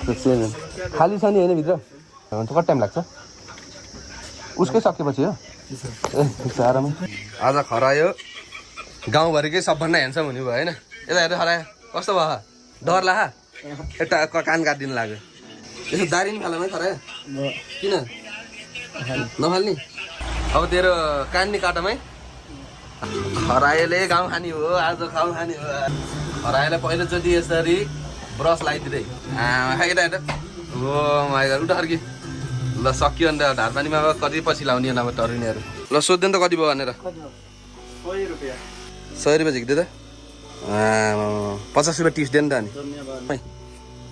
खाली छ नि होइन भित्र कति टाइम लाग्छ उसकै सकेपछि हो आरामै आज खरायो गाउँभरिकै सबभन्दा ह्यान्डसम हुने भयो होइन यता हेर्दै खरायो कस्तो भयो डर लाग्यो यता कान काटिदिनु लाग्यो यसो दारी नि फालौँ है खरायो किन नफाल्ने अब तेरो कान नि काटौँ है खरायोले गाउँ खाने हो आज गाउँ खाने हो खरायोलाई पहिलोचोटि यसरी ब्रस लगाइदिँदै यता हेर्दा हो माइ गड उठ फर्की ल सकियो अन्त ढाड पानीमा अब कति पछि लाउने नभए टरिनेहरू ल सोध्दैन त कति भयो भनेर 100 रुपियाँ झिक्दै त 50 रुपियाँ टिप्स दियो नि त अनि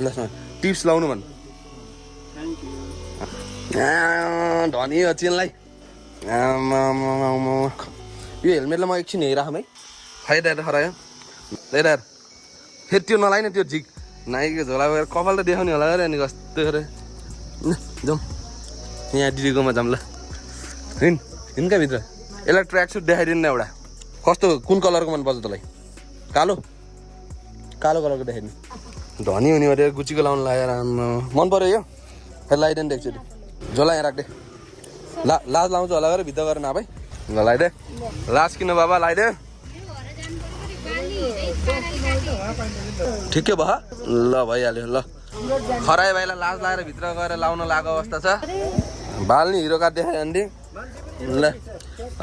ल टिप्स लाउनु भन् धनी हो चिनलाई यो हेलमेटलाई म एकछिन हेरिराखौँ है फाइदा खरायो हेर फेरि त्यो नलाइन त्यो झिक नाइको झोला गएर कपाल त देखाउने होला अरे अनि कस्तो गरे जाउँ यहाँ दिदीकोमा जाऊँ ल हिँड कहाँ भित्र यसलाई ट्र्याक सुट देखाइदिनु न एउटा कस्तो कुन कलरको मनपर्छ तँलाई कालो कालो कलरको देखाइदिनु धनी हुने अरे गुचीको लाउनु लगाएर मन पऱ्यो यो फेरि लगाइदिनु एकचोटि झोला यहाँ राख्दे लाज लाउँछ होला गरेर भित्र गरेर नभए ल लगाइदे लाज किन बाबा लगाइदे ठिकै भयो ल भइहाल्यो ल खरायो भाइलाई लाज लगाएर भित्र गएर लाउन लागेको अवस्था छ बाल्ने हिरो कार्ड देखायो अन्डी ल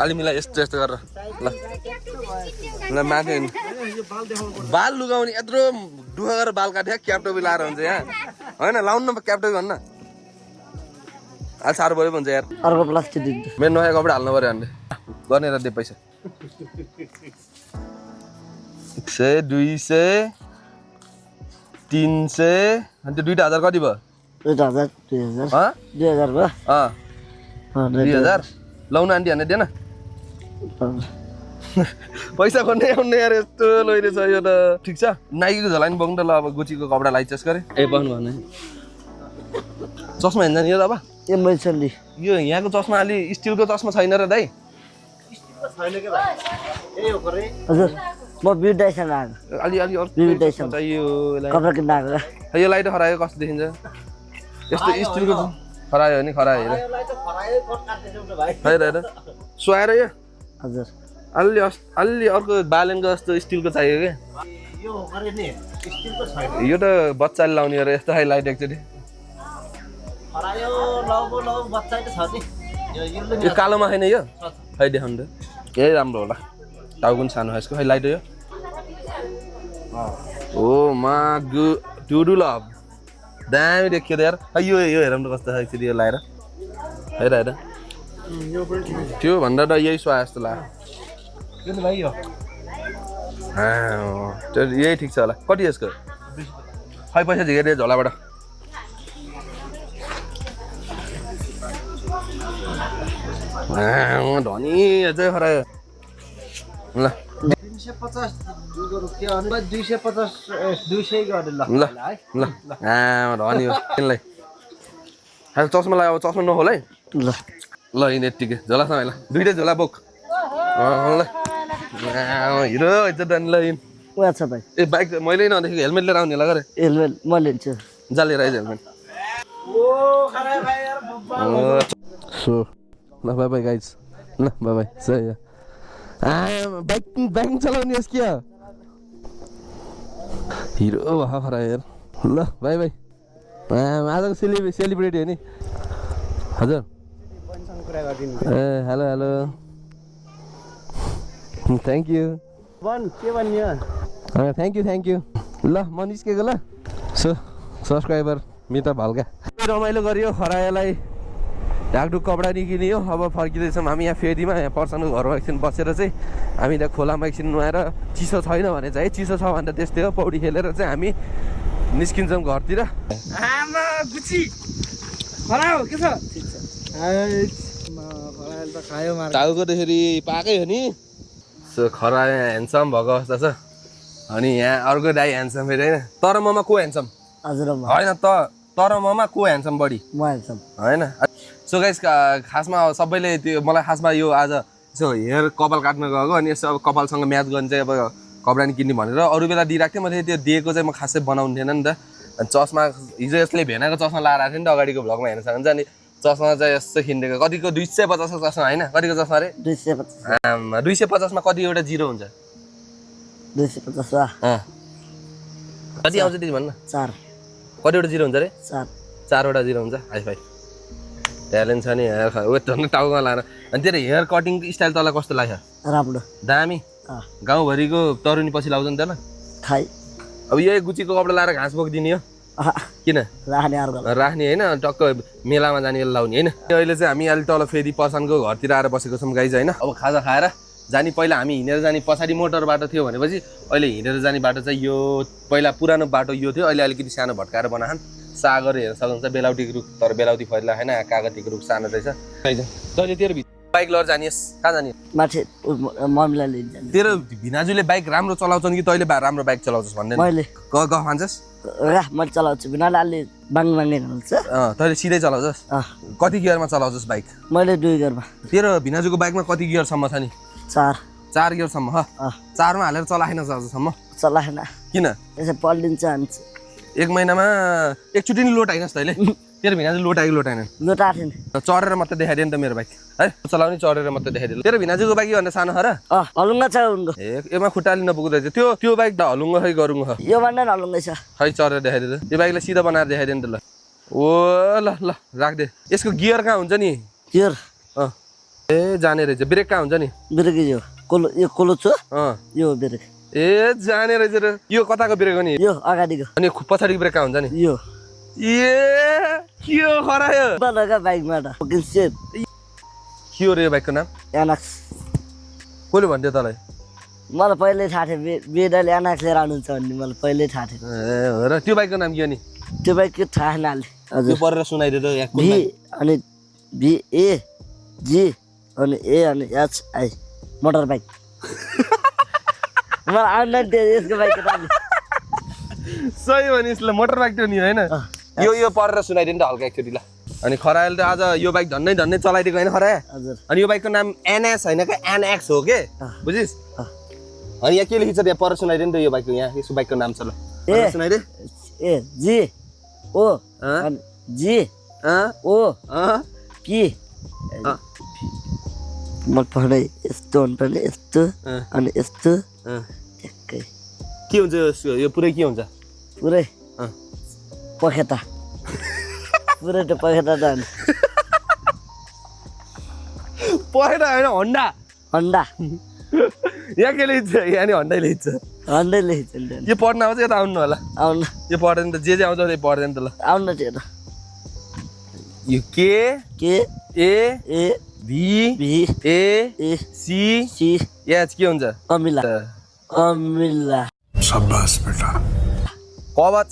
अलि मिला यस्तो यस्तो गरेर ल ल माथि बाल लुगाउने यत्रो दुःख गरेर बाल काट्यो क्यापटोपी लाएर हुन्छ यहाँ होइन लाउनु न क्यापटोपी भन्न अलि साह्रो पऱ्यो भन्छ यार अर्को प्लास्टिक दिन्छ मेरो नयाँ कपडा हाल्नु पऱ्यो हामीले गर्ने र दे पैसा 100 200 300 अनि त्यो 2000 कति भयो 2000 2000 भयो 2000 लाउनु आन्टी हान्ने दिएन पैसा खोज्नै आउने यार यस्तो लैरहेछ यो त ठिक छ नाइकीको झोला नि बोक्नु त ल अब गुचीको कपडा लाइचेस गरे ए पाउनु भएन चस्मा हेर्छ नि यो त अब ए मैले सल्ली यो यहाँको चस्मा अलि स्टिलको चस्मा छैन र दाइ हजुर म बिउटाइसन आएको अलि अलि बिउटाइसन चाहियो कपडा किन्न आएको यो लाइट खरायो कस्तो देखिन्छ यस्तो स्टिलको खरायो नि खरायो हेर हेर सुहाएर यो हजुर अलि अलि अर्को बालेनको जस्तो स्टिलको चाहियो क्या यो त बच्चाले लाउने अरे यस्तो खाइ लाइट एकचोटि यो कालोमा छैन यो खै देखाउनु त यही राम्रो होला टाउको पनि सानो यसको खै लाइट यो ओ मा डुडु लभ दामी देखियो त यार यो हेरौँ त कस्तो छ एकचोटि यो लाएर हेर हेर त्यो भन्दा त यही सुहा जस्तो लाग्यो यही ठिक छ होला कति यसको खै पैसा झिकेर झोलाबाट धनी अझै खरायो ल 250 गरेर ल ल धनी हो तिनलाई चस्मा लगायो अब चस्मा नखोल है ल ल यिनी यत्तिकै झोला समय ल दुइटै झोला बोक ल हिरो इज्जत दानी ल यिन उहाँ छ भाइ ए बाइक मैले नदेखेको हेलमेट लिएर आउने होला गरे हेलमेट म लिन्छु जा लिएर आइज हेलमेट सो ल बाई बाई गाइज ल बाई बाई सही बाइक चलाउने यस क्या हिरो भा खरा यार ल बाई बाई आजको सेलिब्रेटी हो नि हजुर ए hello hello thank you thank you ल म निस्केको ल सो सब्सक्राइबर मिता भाल्का रमाइलो गरियो खरायोलाई ढाकढुक कपडा निकिनियो अब फर्किँदैछौँ हामी यहाँ फेदीमा यहाँ पर्सानको घरमा एकछिन बसेर चाहिँ हामी त्यहाँ खोलामा एकछिन नुहाएर चिसो छैन भने चाहिँ चिसो छ भने त त्यस्तै हो पौडी खेलेर चाहिँ हामी निस्किन्छौँ घरतिर टाउको त फेरि पाकै हो नि सो खरायो ह्यान्डसम भएको अवस्था छ अनि यहाँ अर्को दाइ ह्यान्डसम फेरि होइन तर ममा को ह्यान्डसम हजुर होइन तर ममा को ह्यान्डसम बढी म ह्यान्डसम होइन सो गाइस खासमा सबैले त्यो मलाई खासमा यो आज यसो हेयर कपाल काट्न गएको अनि यसो अब कपालसँग म्याच गर्ने चाहिँ अब कपडा नि किन्ने भनेर अरू बेला दिइरहेको थिएँ मैले त्यो दिएको चाहिँ म खासै बनाउनु थिएन नि त अनि चस्मा हिजो यसले भेनाको चस्मा लगाएर आएको थियो नि त अगाडिको भ्लगमा हेर्न सक्नुहुन्छ अनि चस्मा चाहिँ यस्तो खिन्डेको कतिको 250 को चस्मा होइन कतिको चस्मा रे 250 250 मा कति एउटा जिरो हुन्छ 250 कति आउँछ त्यति भन्न 4 कतिवटा जिरो हुन्छ रे 4 वटा जिरो हुन्छ हाई फाई ट्यालेन्ट छ नि वेट धर्नु टाउकोमा लाएर अनि तेरो हेयर कटिङ स्टाइल तँलाई कस्तो लाग्यो राम्रो दामी गाउँभरिको तरुनी पछि लाउँछ नि त खाइ अब यही गुचीको कपडा लाएर घाँस बोकिदिने हो किन राख्ने अर्को राख्ने होइन टक्क मेलामा जाने बेला लाउने होइन अहिले चाहिँ हामी अलि तल फेरि पसनको घरतिर आएर बसेको छौँ गाइज होइन अब खाजा खाएर जाने पहिला हामी हिँडेर जाने पछाडि मोटर बाटो थियो भनेपछि अहिले हिँडेर जाने बाटो चाहिँ यो पहिला पुरानो बाटो यो थियो अहिले अलिकति सानो भट्काएर बनाहान सागर हेर्न सक्नुहुन्छ बेलाउटीको रुख तर बेलाउती फैला होइन कागतीको रुख सानो रहेछ तैँले तेरो बाइक लिएर जानिस् कहाँ जाने माथि मम्मीलाई लिन जाने तेरो भिनाजुले बाइक राम्रो चलाउँछन् कि तैँले राम्रो बाइक चलाउँछस् भन्ने मैले ग भन्छस् मैले चलाउँछु बिनाले अलि बाङ्गे हुन्छ तैँले सिधै चलाउँछस् कति गियरमा चलाउँछस् बाइक मैले 2 गियरमा तेरो भिनाजुको बाइकमा कति गियरसम्म छ नि 4 गियरसम्म 4 मा हालेर चलाएन आजसम्म चलाएन किन यसो पल्लिन्छ हान्छ एक महिनामा एकचोटि नि लोट आइनस् तैँले तेरो भिनाजु लोट आएन लोटा थिएन चढेर मात्रै देखाइदियो नि त मेरो बाइक है चलाउने चढेर मात्रै देखाइदियो तेरो भिनाजुको बाइक भन्दा सानो छ र हलुङ्गा छ उनको एमा खुट्टाले नपुग्दो रहेछ त्यो बाइक त हलुङ्गो खै गरुङ्गो छ यो भन्दा हलुङ्गै छ खै चढेर देखाइदियो यो बाइकलाई सिधा बनाएर देखाइदियो नि त ल ओ ल राख्दे यसको गियर कहाँ हुन्छ नि गियर ए जाने रहेछ ब्रेक कहाँ हुन्छ नि ब्रेक यो कोलो छ यो ब्रेक ए जाने रहेछ र यो कताको ब्रेक हो नि यो अगाडिको अनि पछाडिको ब्रेक कहाँ हुन्छ नि यो ए के हो खरायो बलका बाइकबाट फकिङ सेट के हो रे यो बाइकको नाम एनएक्स कसले भन्थ्यो तँलाई मलाई पहिल्यै थाहा थियो बेडाले एनएक्स लिएर आउनुहुन्छ भन्ने मलाई पहिल्यै थाहा थियो ए हो र त्यो बाइकको नाम के हो नि त्यो बाइक के थाहा छैन अहिले हजुर परेर सुनाइदियो त यहाँ भी अनि भी ए जी अनि ए अनि एच आई मोटर बाइक मलाई आउँदैन थियो यसको बाइक सही भने यसले मोटर बाइक थियो नि होइन यो परेर सुनाइदियो नि त हल्का एकचोटि ल अनि खरायोले त आज यो बाइक धन्नै चलाइदिएको होइन खरायो हजुर अनि यो बाइकको नाम एनएस होइन क्या एनएक्स हो के बुझिस् अनि यहाँ के लेखिन्छ त्यहाँ पर सुनाइदियो नि त यो बाइकको यहाँ यसको बाइकको नाम छ ल सुनाइदे ए जी ओ अनि जी ओ पी म पढाइ यस्तो हुनुपर्ने यस्तो अनि यस्तो ठ्याक्कै के हुन्छ यो पुरै के हुन्छ पुरै पखेटा पुरै त पखेटा त पखेटा होइन हन्डा हन्डा यहाँ के लेखिन्छ यहाँ नि हन्डै लेखिन्छ हन्डै लेखिन्छ यो पढ्न आउँछ यता आउनु होला आउनु यो पढ्दैन त जे आउँछ त्यही पढ्दैन त ल आउनु त्यो त यो के ए ए भी भी ए सी सी एच के हुन्छ कमिला कमिला शाबाश बेटा कवच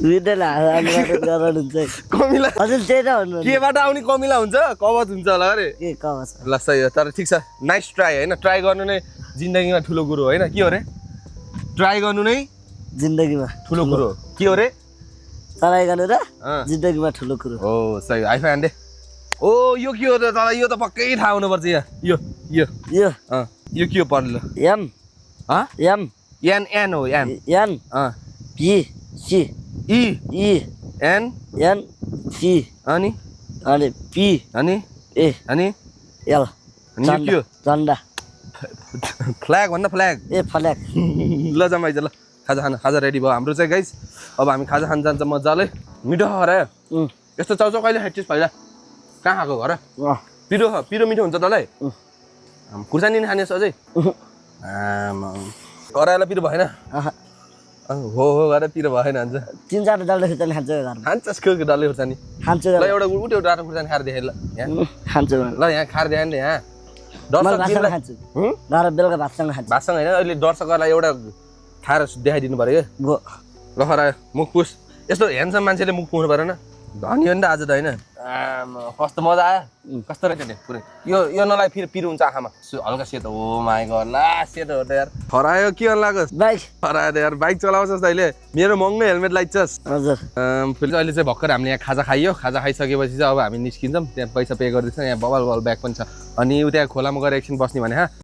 विद्याले हात गराउनुहुन्छ कमिला हजुर त्यही त भन्नु केबाट आउने कमिला हुन्छ कवच हुन्छ होला अरे के कवच ल सही हो तर ठिक छ नाइस ट्राई होइन ट्राई गर्नु नै जिन्दगीमा ठुलो कुरो होइन के हो रे ट्राई गर्नु नै जिन्दगीमा ठुलो कुरो के हो रे ट्राई गर्नु र जिन्दगीमा ठुलो कुरो हो सही हो आइफा हान्डे ओ यो के हो त तँलाई यो त पक्कै थाहा हुनुपर्छ यहाँ यो यो यो यो के हो पढ्नु एम एम एन एन हो N N P C E E N N C अनि अनि पी अनि ए अनि एल अनि यो के हो झन्डा फ्ल्याग भन्न फ्ल्याग ए फ्ल्याग ल जमाइज ल खाजा रेडी भयो हाम्रो चाहिँ गाइस अब हामी खाजा खान जान्छ मजाले मिठो हरायो यस्तो चाउचाउ कहिले खाइछस् पहिला कहाँ खाएको घर पिरो मिठो हुन्छ तँलाई खुर्सानी नि खानेस् अझै कराएर पिरो भएन हो गरेर पिरो भएन भन्छ 3-4 डल्ले खुर्सानी खान्छ घरमा खान्छस् के डल्ले खुर्सानी खान्छ ल एउटा डाटा खुर्सानी खाएर देखाइ ल यहाँ खान्छ ल यहाँ खाएर देखाइ नि यहाँ दर्शक खान्छु घर बेलुका भातसँग खान्छु भातसँग होइन अहिले दर्शकहरूलाई एउटा खाएर देखाइदिनु पऱ्यो क्या ल खरा मुख पुस यस्तो ह्यान्डसम मान्छेले मुख पुग्नु परेन धनी हो नि त आज त होइन कस्तो मजा आयो कस्तो रहेछ नि पुरै यो नलाई फेरि पिरो हुन्छ आँखामा हल्का सेतो हो माई गड ला सेतो हो त यार खरायो के लाग्योस् बाइक खरायो त यार बाइक चलाउँछस् तैँले मेरो महँगो हेलमेट लगाइछस् हजुर फेरि अहिले चाहिँ भर्खर हामीले यहाँ खाजा खाइयो खाजा खाइसकेपछि चाहिँ अब हामी निस्किन्छौँ त्यहाँ पैसा पे गरिदिन्छ यहाँ बबल ब्याग पनि छ अनि त्यहाँ खोलामा गएर एकछिन बस्ने भने